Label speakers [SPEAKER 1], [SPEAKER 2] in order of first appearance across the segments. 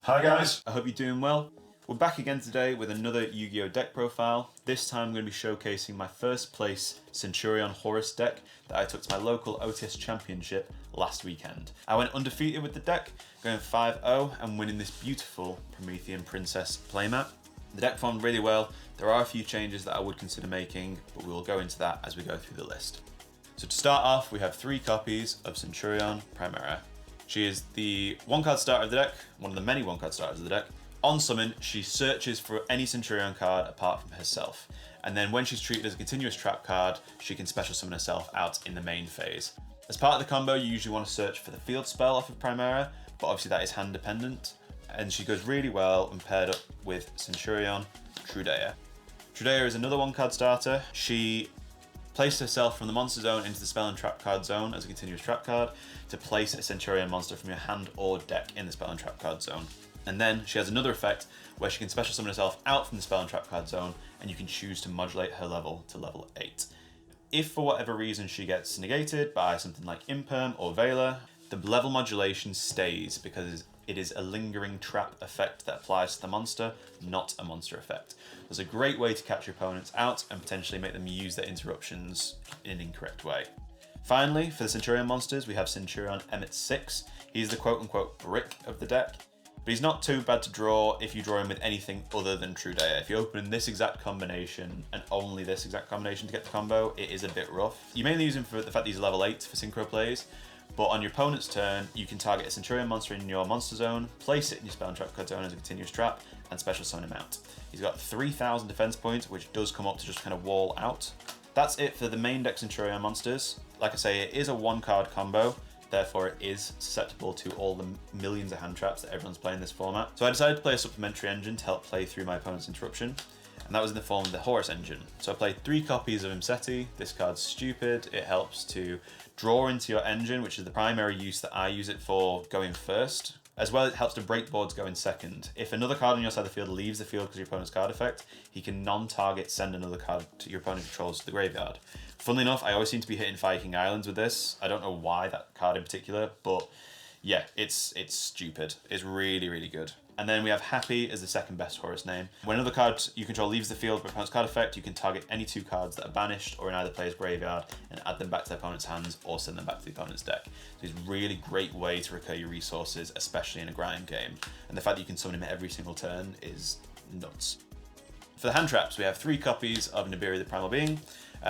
[SPEAKER 1] Hi guys, I hope you're doing well. We're back again today with another Yu-Gi-Oh deck profile. This time I'm going to be showcasing my first place Centurion Horus deck that I took to my local OTS championship last weekend. I went undefeated with the deck, going 5-0 and winning this beautiful Promethean Princess playmat. The deck performed really well. There are a few changes that I would consider making, but we will go into that as we go through the list. So to start off, we have 3 copies of Centurion Primera. She is the one-card starter of the deck, one of the many one-card starters of the deck. On summon, she searches for any Centurion card apart from herself, and then when she's treated as a continuous trap card, she can special summon herself out in the main phase. As part of the combo, you usually want to search for the field spell off of Primera, but obviously that is hand dependent, and she goes really well when paired up with Centurion Trudea. Trudea is another one-card starter. She placed herself from the monster zone into the spell and trap card zone as a continuous trap card to place a Centurion monster from your hand or deck in the spell and trap card zone. And then she has another effect where she can special summon herself out from the spell and trap card zone, and you can choose to modulate her level to level 8. If for whatever reason she gets negated by something like Imperm or Veiler, the level modulation stays because it is a lingering trap effect that applies to the monster, not a monster effect. It's a great way to catch your opponents out and potentially make them use their interruptions in an incorrect way. Finally, for the Centurion monsters, we have Centurion Emmett-6. He's the quote-unquote brick of the deck, but he's not too bad to draw if you draw him with anything other than Trudea. If you open this exact combination and only this exact combination to get the combo, it is a bit rough. You mainly use him for the fact that he's level 8 for synchro plays, but on your opponent's turn, you can target a Centurion monster in your monster zone, place it in your spell and trap card zone as a continuous trap, and special summon him out. He's got 3,000 defense points, which does come up to just kind of wall out. That's it for the main deck Centurion monsters. Like I say, it is a one-card combo, therefore it is susceptible to all the millions of hand traps that everyone's playing this format. So I decided to play a supplementary engine to help play through my opponent's interruption, and that was in the form of the Horus engine. So I played 3 copies of Imseti. This card's stupid. It helps to draw into your engine, which is the primary use that I use it for going first. As well, it helps to break boards going second. If another card on your side of the field leaves the field because of your opponent's card effect, he can non-target send another card to your opponent controls to the graveyard. Funnily enough, I always seem to be hitting Fire King Islands with this. I don't know why, that card in particular, but yeah, it's stupid. It's really, really good. And then we have Happy as the second best Horus name. When another card you control leaves the field with opponent's card effect, you can target any 2 cards that are banished or in either player's graveyard and add them back to the opponent's hands or send them back to the opponent's deck. So it's a really great way to recur your resources, especially in a grind game. And the fact that you can summon him every single turn is nuts. For the hand traps, we have 3 copies of Nibiru the Primal Being.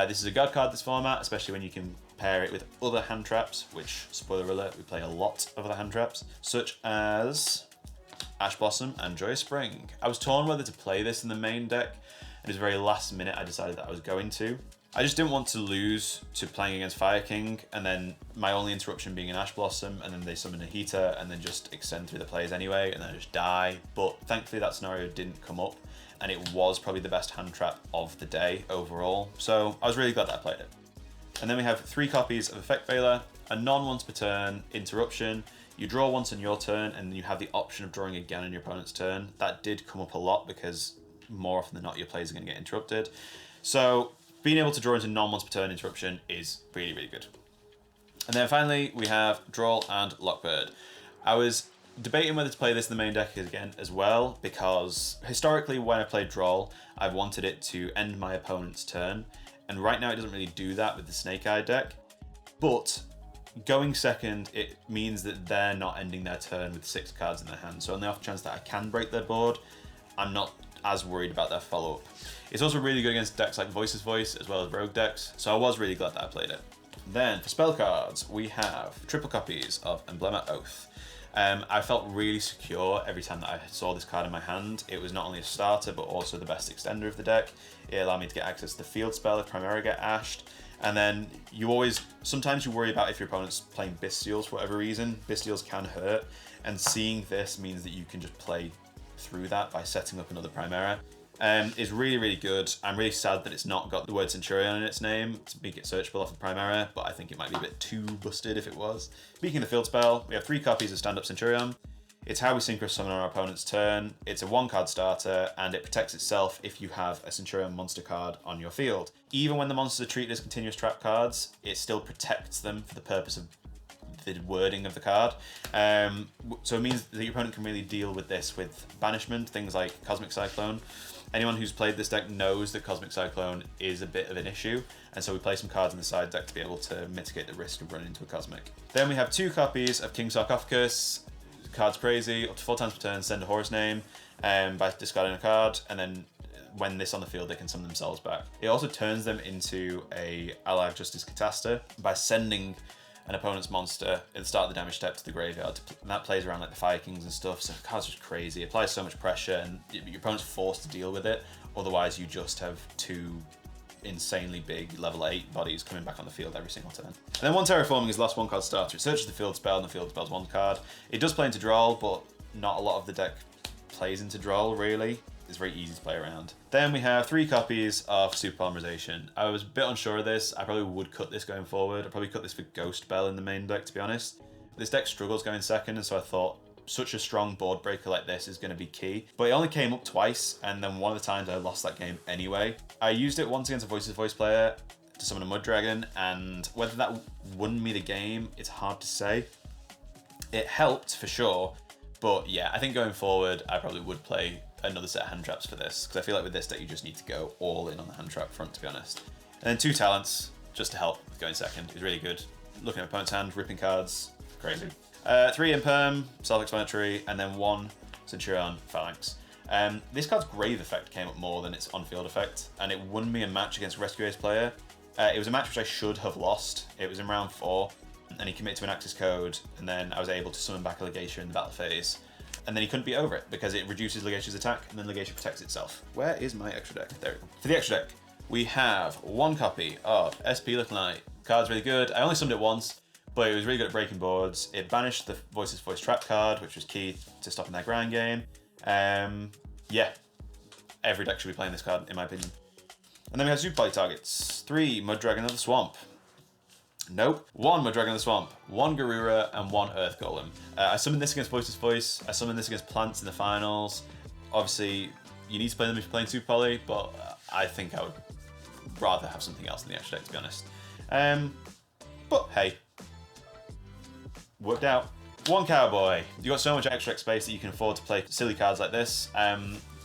[SPEAKER 1] This is a god card this format, especially when you can pair it with other hand traps, which, spoiler alert, we play a lot of other hand traps, such as Ash Blossom and Joyous Spring. I was torn whether to play this in the main deck, and it was very last minute I decided that I was going to. I just didn't want to lose to playing against Fire King, and then my only interruption being an Ash Blossom, and then they summon a Heater, and then just extend through the plays anyway, and then I just die. But thankfully that scenario didn't come up, and it was probably the best hand trap of the day overall, so I was really glad that I played it. And then we have 3 copies of Effect Veiler, a non-once per turn interruption. You draw once on your turn, and you have the option of drawing again on your opponent's turn. That did come up a lot because more often than not your plays are going to get interrupted. So being able to draw into non-once per turn interruption is really, really good. And then finally we have Drawl and Lockbird. I was debating whether to play this in the main deck again as well, because historically when I played Drawl, I've wanted it to end my opponent's turn, and right now it doesn't really do that with the Snake Eye deck. But going second, it means that they're not ending their turn with 6 cards in their hand. So on the off chance that I can break their board, I'm not as worried about their follow-up. It's also really good against decks like Voice's Voice as well as Rogue decks, so I was really glad that I played it. Then for spell cards, we have triple copies of Emblema Oath. I felt really secure every time that I saw this card in my hand. It was not only a starter, but also the best extender of the deck. It allowed me to get access to the field spell if Primera get ashed. And then sometimes you worry about if your opponent's playing Bestials for whatever reason. Bestials can hurt, and seeing this means that you can just play through that by setting up another Primera. Is really, really good. I'm really sad that it's not got the word Centurion in its name to make it searchable off of Primera, but I think it might be a bit too busted if it was. Speaking of the field spell, we have 3 copies of Stand Up Centurion. It's how we synchro summon on our opponent's turn. It's a 1-card starter, and it protects itself if you have a Centurion monster card on your field. Even when the monsters are treated as continuous trap cards, it still protects them for the purpose of the wording of the card. So it means that your opponent can really deal with this with banishment, things like Cosmic Cyclone. Anyone who's played this deck knows that Cosmic Cyclone is a bit of an issue, and so we play some cards in the side deck to be able to mitigate the risk of running into a Cosmic. Then we have 2 copies of King Sarcophagus. Card's crazy, up to 4 times per turn, send a Horus name by discarding a card, and then when this on the field, they can summon themselves back. It also turns them into a Ally of Justice Catasta by sending an opponent's monster at the start of the damage step to the graveyard. And that plays around like the Fire Kings and stuff, so the card's just crazy. It applies so much pressure, and your opponent's forced to deal with it. Otherwise, you just have 2 insanely big level 8 bodies coming back on the field every single turn. And then 1 Terraforming is the last 1 card starter. It searches the field spell, and the field spell's 1 card. It does play into draw, but not a lot of the deck plays into draw, really. It's very easy to play around. Then we have 3 copies of Super Polymerization. I was a bit unsure of this. I probably would cut this going forward. I'd probably cut this for Ghost Bell in the main deck, to be honest. This deck struggles going second, and so I thought such a strong board breaker like this is going to be key. But it only came up twice, and then one of the times I lost that game anyway. I used it once against a Voices Voice player to summon a Mud Dragon, and whether that won me the game, it's hard to say. It helped for sure, but yeah, I think going forward, I probably would play another set of hand traps for this, because I feel like with this deck, you just need to go all in on the hand trap front, to be honest. And then 2 talents, just to help with going second. It was really good. Looking at opponent's hand, ripping cards, crazy. 3 Imperm, self-explanatory, and then 1 Centurion Phalanx. This card's Grave effect came up more than its on-field effect, and it won me a match against a Rescue Ace player. It was a match which I should have lost. It was in round 4, and he committed to an Axis Code, and then I was able to summon back a Legatia in the battle phase. And then he couldn't be over it, because it reduces Legatia's attack, and then Legatia protects itself. Where is my extra deck? There we go. For the extra deck, we have 1 copy of SP Little Knight. Card's really good. I only summoned it once, but it was really good at breaking boards. It banished the Voices Voice trap card, which was key to stopping their grind game. Yeah, every deck should be playing this card, in my opinion. And then we have Super Poly targets. 3 Mud Dragon of the Swamp. Nope. 1 Mud Dragon of the Swamp, 1 Garura, and 1 Earth Golem. I summoned this against Voices Voice. I summoned this against Plants in the finals. Obviously, you need to play them if you're playing Super Poly, but I think I would rather have something else in the extra deck, to be honest. But hey, worked out. 1 Cowboy. You got so much extra deck space that you can afford to play silly cards like this.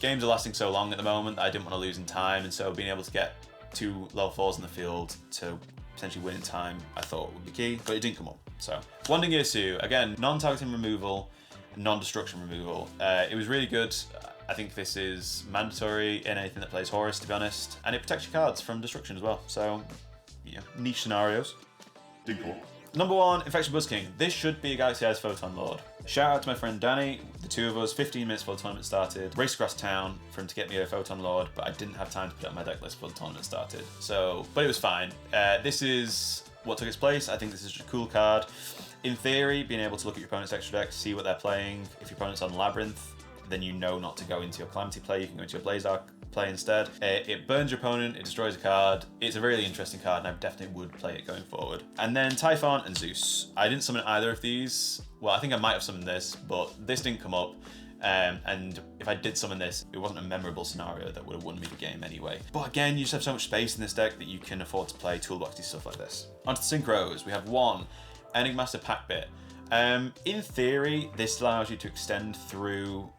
[SPEAKER 1] Games are lasting so long at the moment that I didn't want to lose in time, and so being able to get 2 level 4s in the field to potentially win in time, I thought would be key, but it didn't come up. So, 1 Dingirsu, again, non-targeting removal, non-destruction removal. It was really good. I think this is mandatory in anything that plays Horus, to be honest, and it protects your cards from destruction as well. So, yeah, niche scenarios. Number 1, Infection Buzz King. This should be a Galaxy Eyes Photon Lord. Shout out to my friend Danny. The 2 of us, 15 minutes before the tournament started, raced across town for him to get me a Photon Lord, but I didn't have time to put it on my deck list before the tournament started. So, but it was fine. This is what took its place. I think this is just a cool card. In theory, being able to look at your opponent's extra deck, see what they're playing. If your opponent's on Labyrinth, then you know not to go into your Calamity play. You can go into your Blaze Arc play instead. It burns your opponent, it destroys a card. It's a really interesting card, and I definitely would play it going forward. And then Typhon and Zeus. I didn't summon either of these. Well, I think I might have summoned this, but this didn't come up. And if I did summon this, it wasn't a memorable scenario that would have won me the game anyway. But again, you just have so much space in this deck that you can afford to play toolboxy stuff like this. Onto the Synchros, we have 1 Enigmaster Packbit. In theory, this allows you to extend through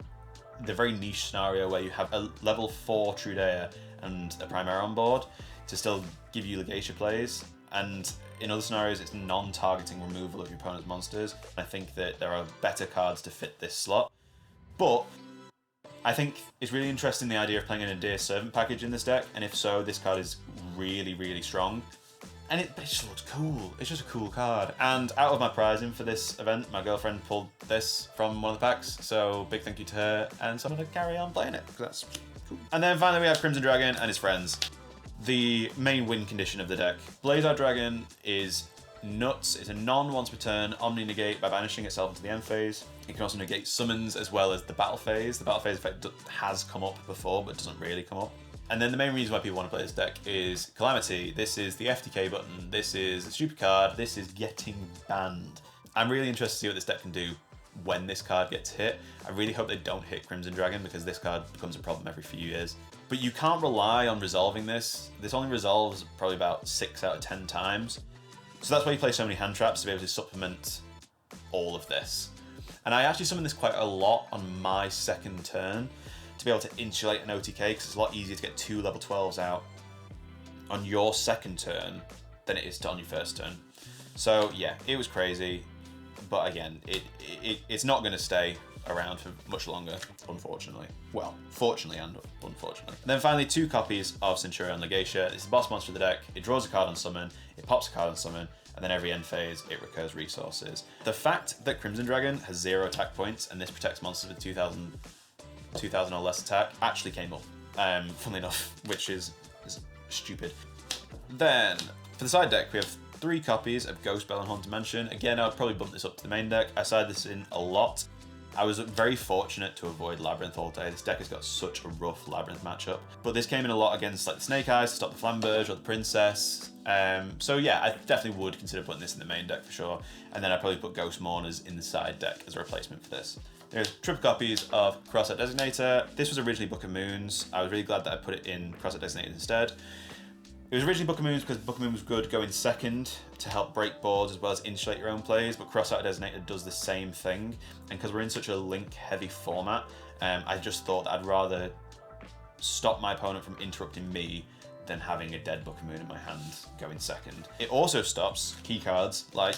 [SPEAKER 1] the very niche scenario where you have a level 4 Trudea and a Primera on board to still give you Legatia plays. And in other scenarios, it's non-targeting removal of your opponent's monsters. I think that there are better cards to fit this slot. But I think it's really interesting the idea of playing an Endear Servant package in this deck, and if so, this card is really, really strong. And it just looks cool. It's just a cool card. And out of my prizing for this event, my girlfriend pulled this from one of the packs, so big thank you to her, and so I'm gonna carry on playing it, because that's cool. And then finally we have Crimson Dragon and his friends. The main win condition of the deck. Blazar Dragon is nuts. It's a non-once per turn Omni Negate by banishing itself into the end phase. It can also negate summons as well as the battle phase. The battle phase effect has come up before, but doesn't really come up. And then the main reason why people want to play this deck is Calamity. This is the FTK button. This is a stupid card. This is getting banned. I'm really interested to see what this deck can do when this card gets hit. I really hope they don't hit Crimson Dragon, because this card becomes a problem every few years. But you can't rely on resolving this. This only resolves probably about 6 out of 10 times. So that's why you play so many hand traps, to be able to supplement all of this. And I actually summoned this quite a lot on my second turn to be able to insulate an OTK, because it's a lot easier to get 2 level 12s out on your second turn than it is on your first turn. So yeah, it was crazy, but again, it's not going to stay around for much longer, unfortunately. Well, fortunately and unfortunately. And then finally, 2 copies of Centurion Legatia. It's the boss monster of the deck. It draws a card on summon, it pops a card on summon, and then every end phase, it recurs resources. The fact that Crimson Dragon has 0 attack points, and this protects monsters with 2000 or less attack, actually came up, funnily enough, which is stupid. Then, for the side deck, we have 3 copies of Ghost Bell and Haunted Mansion. Again, I would probably bump this up to the main deck. I side this in a lot. I was very fortunate to avoid Labyrinth all day. This deck has got such a rough Labyrinth matchup. But this came in a lot against like the Snake Eyes to stop the Flamberge or the Princess. So yeah, I definitely would consider putting this in the main deck for sure. And then I'd probably put Ghost Mourners in the side deck as a replacement for this. There's triple copies of Cross-Out Designator. This was originally Book of Moons. I was really glad that I put it in Cross-Out Designator instead. It was originally Book of Moons because Book of Moons was good going second to help break boards as well as insulate your own plays, but Cross-Out Designator does the same thing. And because we're in such a link-heavy format, I just thought that I'd rather stop my opponent from interrupting me than having a dead Book of Moon in my hand going second. It also stops key cards like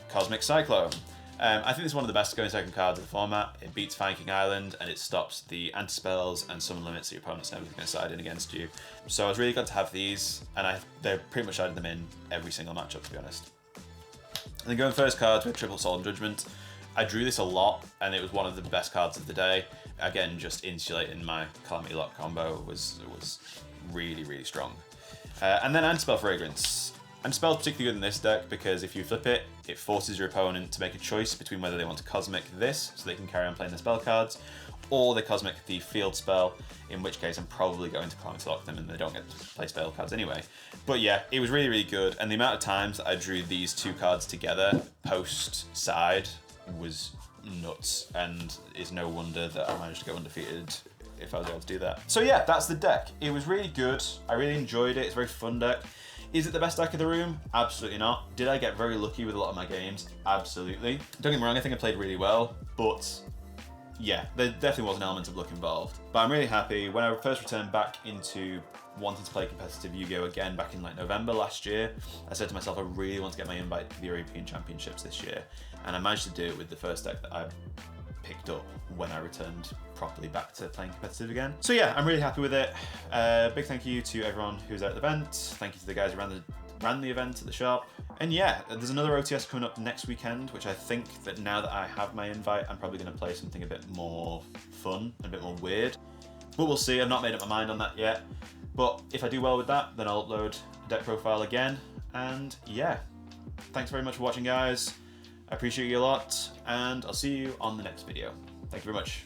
[SPEAKER 1] Cosmic Cyclone. I think this is one of the best going second cards of the format. It beats Viking Island and it stops the anti-spells and summon limits that your opponent's never going to side in against you. So I was really glad to have these, and they pretty much sided them in every single matchup, to be honest. And then going first cards with Triple Solemn Judgment. I drew this a lot and it was one of the best cards of the day. Again, just insulating my Calamity Lock combo was really, really strong. And then Anti-Spell Fragrance. Anti-Spell is particularly good in this deck because if you flip it, it forces your opponent to make a choice between whether they want to Cosmic this, so they can carry on playing their spell cards, or they Cosmic the field spell, in which case I'm probably going to Calamity Lock them and they don't get to play spell cards anyway. But yeah, it was really, really good, and the amount of times that I drew these 2 cards together post-side was nuts, and it's no wonder that I managed to go undefeated if I was able to do that. So yeah, that's the deck. It was really good. I really enjoyed it. It's a very fun deck. Is it the best deck of the room? Absolutely not. Did I get very lucky with a lot of my games? Absolutely. Don't get me wrong, I think I played really well, but yeah, there definitely was an element of luck involved. But I'm really happy. When I first returned back into wanting to play competitive Yu-Gi-Oh! Again back in like November last year, I said to myself, I really want to get my invite to the European Championships this year. And I managed to do it with the first deck that I picked up when I returned properly back to playing competitive again. So yeah, I'm really happy with it. Big thank you to everyone who was at the event. Thank you to the guys who ran the event at the shop. And yeah, there's another OTS coming up next weekend, which I think that now that I have my invite, I'm probably going to play something a bit more fun and a bit more weird. But we'll see. I've not made up my mind on that yet. But if I do well with that, then I'll upload a deck profile again. And yeah, thanks very much for watching, guys. I appreciate you a lot, and I'll see you on the next video. Thank you very much.